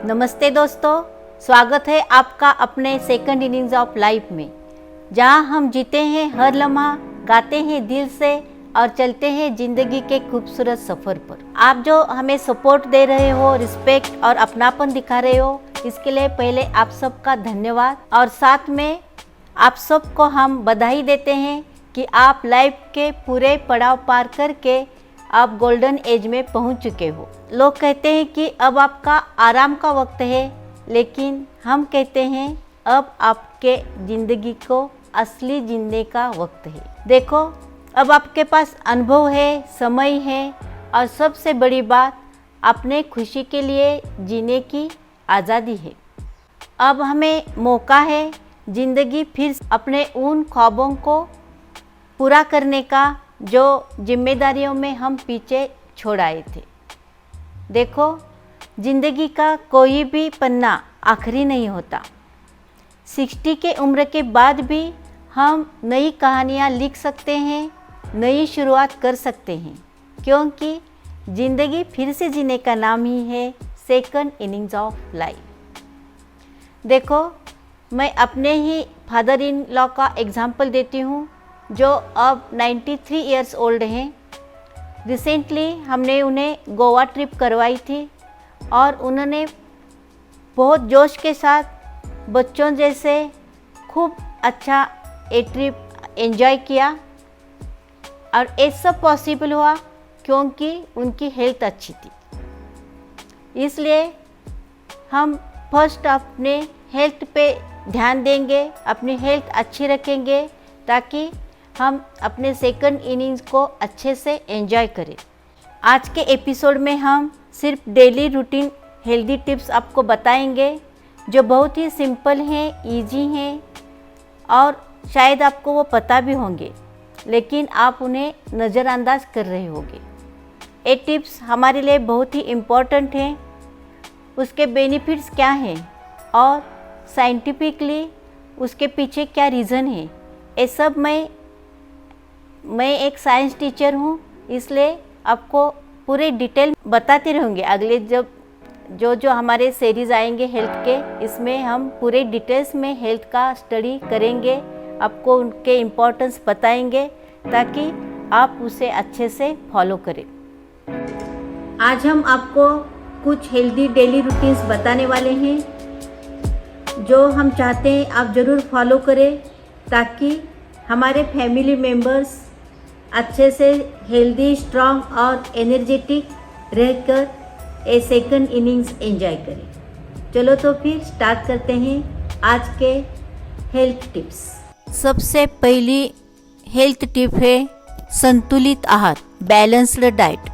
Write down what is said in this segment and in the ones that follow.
नमस्ते दोस्तों, स्वागत है आपका अपने सेकंड इनिंग्स ऑफ लाइफ में, जहां हम जीते हैं हर लम्हा, गाते हैं दिल से और चलते हैं जिंदगी के खूबसूरत सफ़र पर। आप जो हमें सपोर्ट दे रहे हो, रिस्पेक्ट और अपनापन दिखा रहे हो, इसके लिए पहले आप सबका धन्यवाद। और साथ में आप सबको हम बधाई देते हैं कि आप लाइफ के पूरे पड़ाव पार करके आप गोल्डन एज में पहुंच चुके हो। लोग कहते हैं कि अब आपका आराम का वक्त है, लेकिन हम कहते हैं अब आपके ज़िंदगी को असली जीने का वक्त है। देखो, अब आपके पास अनुभव है, समय है और सबसे बड़ी बात, अपने खुशी के लिए जीने की आज़ादी है। अब हमें मौका है ज़िंदगी फिर अपने उन ख्वाबों को पूरा करने का जो जिम्मेदारियों में हम पीछे छोड़ आए थे। देखो, ज़िंदगी का कोई भी पन्ना आखिरी नहीं होता। 60 के उम्र के बाद भी हम नई कहानियाँ लिख सकते हैं, नई शुरुआत कर सकते हैं, क्योंकि ज़िंदगी फिर से जीने का नाम ही है सेकंड इनिंग्स ऑफ लाइफ। देखो, मैं अपने ही फादर इन लॉ का एग्जाम्पल देती हूँ, जो अब 93 इयर्स ओल्ड हैं। रिसेंटली हमने उन्हें गोवा ट्रिप करवाई थी और उन्होंने बहुत जोश के साथ बच्चों जैसे खूब अच्छा ये ट्रिप एंजॉय किया। और ये सब पॉसिबल हुआ क्योंकि उनकी हेल्थ अच्छी थी। इसलिए हम फर्स्ट अपने हेल्थ पे ध्यान देंगे, अपनी हेल्थ अच्छी रखेंगे, ताकि हम अपने सेकंड इनिंग्स को अच्छे से एंजॉय करें। आज के एपिसोड में हम सिर्फ डेली रूटीन हेल्दी टिप्स आपको बताएंगे, जो बहुत ही सिंपल हैं, इजी हैं और शायद आपको वो पता भी होंगे, लेकिन आप उन्हें नज़रअंदाज कर रहे होंगे। ये टिप्स हमारे लिए बहुत ही इम्पोर्टेंट हैं। उसके बेनिफिट्स क्या हैं और साइंटिफिकली उसके पीछे क्या रीज़न है, ये सब मैं एक साइंस टीचर हूँ, इसलिए आपको पूरे डिटेल बताते रहूँगी। अगले जो हमारे सीरीज़ आएंगे हेल्थ के, इसमें हम पूरे डिटेल्स में हेल्थ का स्टडी करेंगे, आपको उनके इम्पोर्टेंस बताएंगे, ताकि आप उसे अच्छे से फॉलो करें। आज हम आपको कुछ हेल्दी डेली रूटीन्स बताने वाले हैं, जो हम चाहते हैं आप ज़रूर फॉलो करें, ताकि हमारे फैमिली मेम्बर्स अच्छे से हेल्दी, स्ट्रॉन्ग और एनर्जेटिक रहकर ए सेकंड इनिंग्स एंजॉय करें। चलो तो फिर स्टार्ट करते हैं आज के हेल्थ टिप्स। सबसे पहली हेल्थ टिप है संतुलित आहार, बैलेंस्ड डाइट।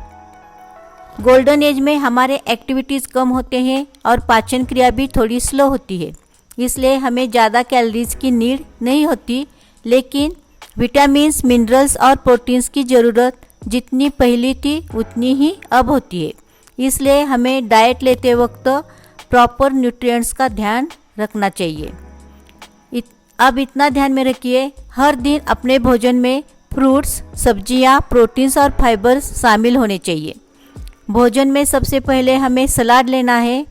गोल्डन एज में हमारे एक्टिविटीज़ कम होते हैं और पाचन क्रिया भी थोड़ी स्लो होती है, इसलिए हमें ज़्यादा कैलोरीज की नीड नहीं होती, लेकिन विटामिन्स, मिनरल्स और प्रोटीन्स की ज़रूरत जितनी पहले थी उतनी ही अब होती है। इसलिए हमें डाइट लेते वक्त प्रॉपर न्यूट्रिएंट्स का ध्यान रखना चाहिए। अब इतना ध्यान में रखिए, हर दिन अपने भोजन में फ्रूट्स, सब्जियां, प्रोटीन्स और फाइबर्स शामिल होने चाहिए। भोजन में सबसे पहले हमें सलाद लेना है,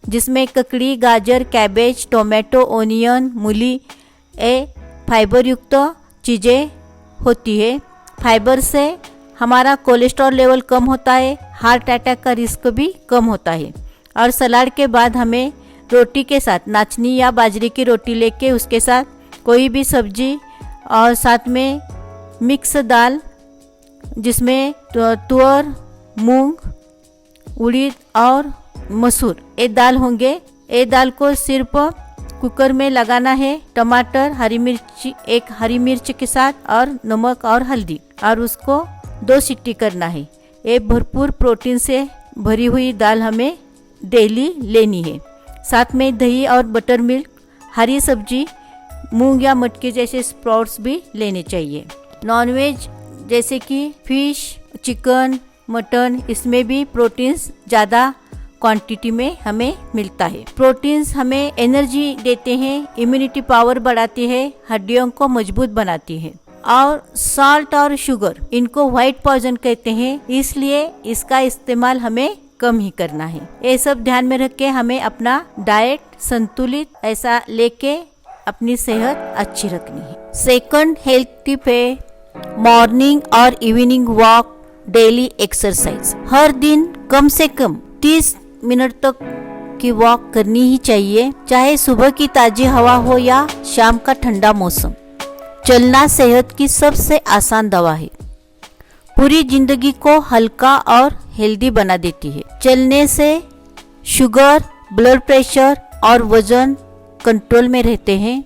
जिसमें ककड़ी, गाजर, कैबेज, टोमेटो, ओनियन, मूली फाइबर युक्त चीज़ें होती है। फाइबर से हमारा कोलेस्ट्रॉल लेवल कम होता है, हार्ट अटैक का रिस्क भी कम होता है। और सलाद के बाद हमें रोटी के साथ नाचनी या बाजरे की रोटी लेके उसके साथ कोई भी सब्जी और साथ में मिक्स दाल, जिसमें तुअर, मूंग, उड़द और मसूर ये दाल होंगे। ये दाल को सिर्फ कुकर में लगाना है, टमाटर, एक हरी मिर्च के साथ और नमक और हल्दी, और उसको 2 सीटी करना है। ये भरपूर प्रोटीन से भरी हुई दाल हमें डेली लेनी है। साथ में दही और बटर मिल्क, हरी सब्जी, मूंग या मटके जैसे स्प्राउट्स भी लेने चाहिए। नॉनवेज जैसे कि फिश, चिकन, मटन, इसमें भी प्रोटीन्स ज़्यादा क्वांटिटी में हमें मिलता है। प्रोटीन्स हमें एनर्जी देते हैं, इम्यूनिटी पावर बढ़ाती है, हड्डियों को मजबूत बनाती है। और सॉल्ट और शुगर, इनको व्हाइट पॉइजन कहते हैं, इसलिए इसका इस्तेमाल हमें कम ही करना है। ये सब ध्यान में रख के हमें अपना डाइट संतुलित ऐसा लेके अपनी सेहत अच्छी रखनी है। सेकंड हेल्थ टिप है मॉर्निंग और इवनिंग वॉक, डेली एक्सरसाइज। हर दिन कम से कम 30 मिनट तक की वॉक करनी ही चाहिए, चाहे सुबह की ताजी हवा हो या शाम का ठंडा मौसम। चलना सेहत की सबसे आसान दवा है, पूरी जिंदगी को हल्का और हेल्दी बना देती है। चलने से शुगर, ब्लड प्रेशर और वजन कंट्रोल में रहते हैं,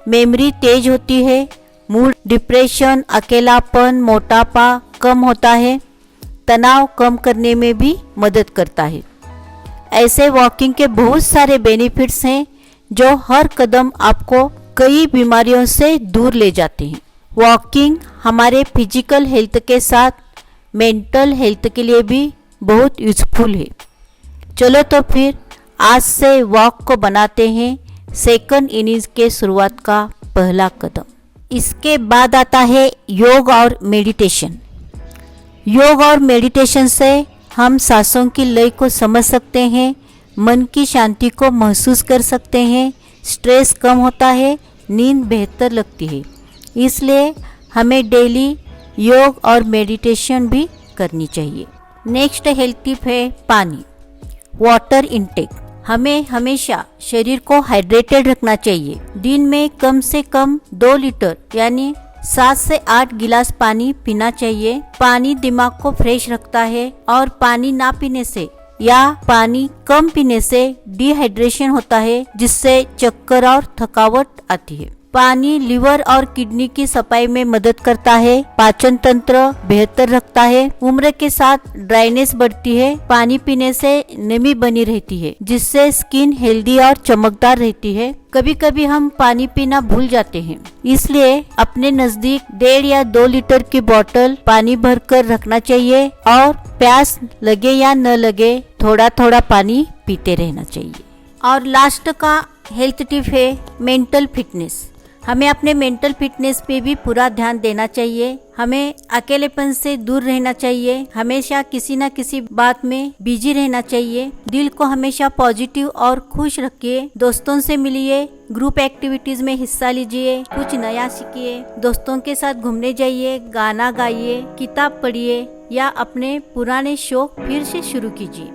मेमोरी तेज होती है, मूड, डिप्रेशन, अकेलापन, मोटापा कम होता है, तनाव कम करने में भी मदद करता है। ऐसे वॉकिंग के बहुत सारे बेनिफिट्स हैं जो हर कदम आपको कई बीमारियों से दूर ले जाते हैं। वॉकिंग हमारे फिजिकल हेल्थ के साथ मेंटल हेल्थ के लिए भी बहुत यूजफुल है। चलो तो फिर आज से वॉक को बनाते हैं सेकंड इनिंग्स के शुरुआत का पहला कदम। इसके बाद आता है योग और मेडिटेशन। योग और मेडिटेशन से हम सांसों की लय को समझ सकते हैं, मन की शांति को महसूस कर सकते हैं, स्ट्रेस कम होता है, नींद बेहतर लगती है। इसलिए हमें डेली योग और मेडिटेशन भी करनी चाहिए। नेक्स्ट हेल्थ टिप है पानी, वाटर इनटेक। हमें हमेशा शरीर को हाइड्रेटेड रखना चाहिए। दिन में कम से कम 2 लीटर यानी 7 से 8 गिलास पानी पीना चाहिए। पानी दिमाग को फ्रेश रखता है और पानी ना पीने से या पानी कम पीने से डिहाइड्रेशन होता है, जिससे चक्कर और थकावट आती है। पानी लिवर और किडनी की सफाई में मदद करता है, पाचन तंत्र बेहतर रखता है, उम्र के साथ ड्राइनेस बढ़ती है। पानी पीने से नमी बनी रहती है, जिससे स्किन हेल्दी और चमकदार रहती है। कभी कभी हम पानी पीना भूल जाते हैं, इसलिए अपने नजदीक 1.5 या 2 लीटर की बोतल पानी भरकर रखना चाहिए और प्यास लगे या न लगे थोड़ा थोड़ा पानी पीते रहना चाहिए। और लास्ट का हेल्थ टिप है मेंटल फिटनेस। हमें अपने मेंटल फिटनेस पे भी पूरा ध्यान देना चाहिए। हमें अकेलेपन से दूर रहना चाहिए, हमेशा किसी न किसी बात में बिजी रहना चाहिए। दिल को हमेशा पॉजिटिव और खुश रखिए। दोस्तों से मिलिए, ग्रुप एक्टिविटीज में हिस्सा लीजिए, कुछ नया सीखिए, दोस्तों के साथ घूमने जाइए, गाना गाइए, किताब पढ़िए या अपने पुराने शौक फिर से शुरू कीजिए।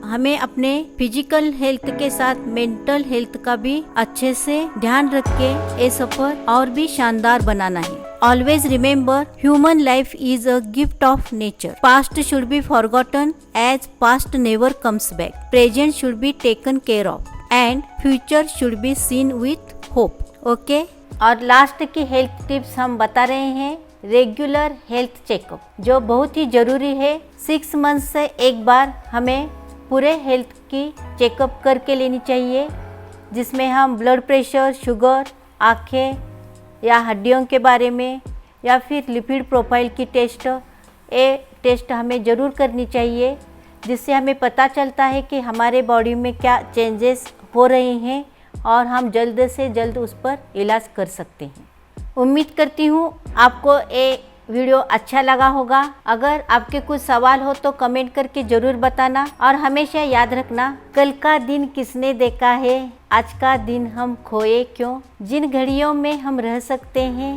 हमें अपने फिजिकल हेल्थ के साथ मेंटल हेल्थ का भी अच्छे से ध्यान रख के ये सफर और भी शानदार बनाना है। Always remember, human life is a gift of nature. Past should be forgotten as past never comes back. Present should be taken care of and future should be seen with hope. Okay? और last की health tips हम बता रहे हैं regular health checkup, जो बहुत ही जरूरी है। 6 मंथ से एक बार हमें पूरे हेल्थ की चेकअप करके लेनी चाहिए, जिसमें हम ब्लड प्रेशर, शुगर, आँखें या हड्डियों के बारे में या फिर लिपिड प्रोफाइल की टेस्ट हमें ज़रूर करनी चाहिए, जिससे हमें पता चलता है कि हमारे बॉडी में क्या चेंजेस हो रहे हैं और हम जल्द से जल्द उस पर इलाज कर सकते हैं। उम्मीद करती हूँ आपको ये वीडियो अच्छा लगा होगा। अगर आपके कुछ सवाल हो तो कमेंट करके ज़रूर बताना और हमेशा याद रखना, कल का दिन किसने देखा है, आज का दिन हम खोए क्यों। जिन घड़ियों में हम रह सकते हैं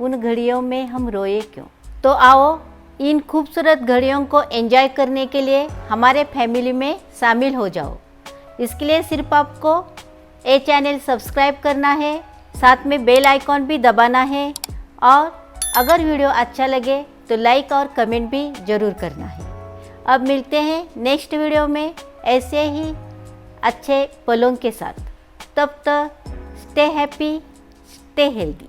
उन घड़ियों में हम रोए क्यों। तो आओ इन खूबसूरत घड़ियों को एंजॉय करने के लिए हमारे फैमिली में शामिल हो जाओ। इसके लिए सिर्फ आपको ये चैनल सब्सक्राइब करना है, साथ में बेल आइकॉन भी दबाना है और अगर वीडियो अच्छा लगे तो लाइक और कमेंट भी ज़रूर करना है। अब मिलते हैं नेक्स्ट वीडियो में ऐसे ही अच्छे पलों के साथ। तब तक स्टे हैप्पी, स्टे हेल्दी।